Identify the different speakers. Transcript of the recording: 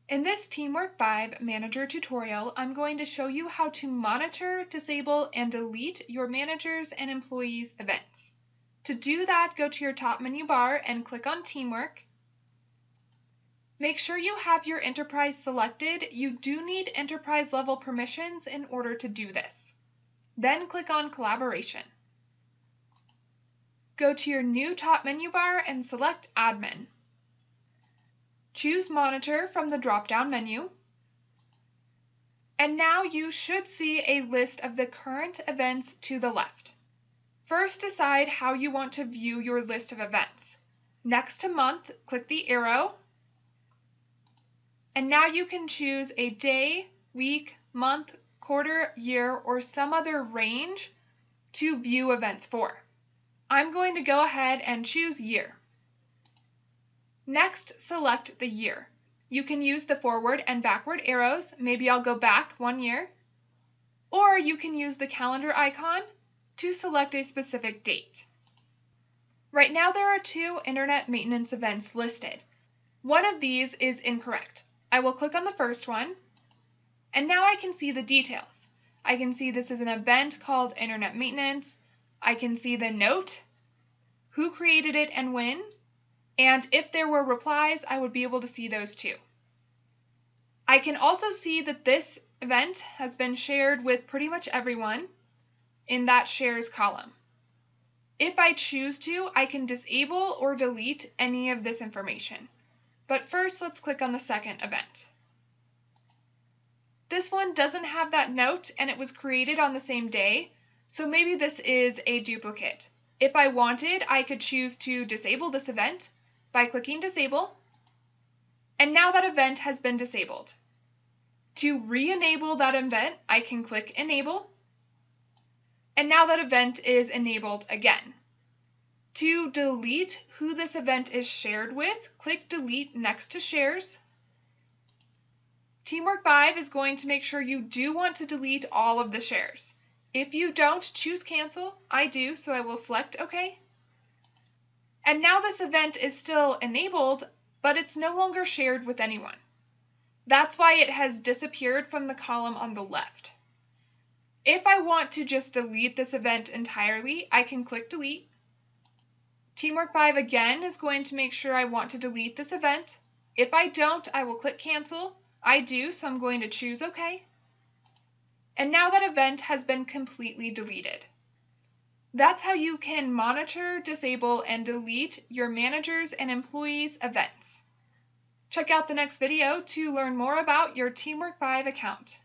Speaker 1: In this TeamWork 5 Manager tutorial, I'm going to show you how to monitor, disable, and delete your managers' and employees' events. To do that, go to your top menu bar and click on TeamWork. Make sure you have your enterprise selected. You do need enterprise level permissions in order to do this. Then click on Collaboration. Go to your new top menu bar and select Admin. Choose Monitor from the drop-down menu. And now you should see a list of the current events to the left. First, decide how you want to view your list of events. Next to Month, click the arrow. And now you can choose a day, week, month, quarter, year, or some other range to view events for. I'm going to go ahead and choose year. Next, select the year. You can use the forward and backward arrows. Maybe I'll go back 1 year. Or you can use the calendar icon to select a specific date. Right now there are 2 internet maintenance events listed. One of these is incorrect. I will click on the first one, and now I can see the details. I can see this is an event called internet maintenance. I can see the note, who created it and when, and if there were replies, I would be able to see those too. I can also see that this event has been shared with pretty much everyone in that shares column. If I choose to, I can disable or delete any of this information. But first, let's click on the second event. This one doesn't have that note, and it was created on the same day, so maybe this is a duplicate. If I wanted, I could choose to disable this event by clicking Disable, and now that event has been disabled. To re-enable that event, I can click Enable, and now that event is enabled again. To delete who this event is shared with, click Delete next to Shares. TeamWork 5 is going to make sure you do want to delete all of the shares. If you don't, choose Cancel. I do, so I will select OK. And now this event is still enabled, but it's no longer shared with anyone. That's why it has disappeared from the column on the left. If I want to just delete this event entirely, I can click Delete. TeamWork 5 again is going to make sure I want to delete this event. If I don't, I will click Cancel. I do, so I'm going to choose OK. And now that event has been completely deleted. That's how you can monitor, disable, and delete your managers' and employees' events. Check out the next video to learn more about your TeamWork 5 account.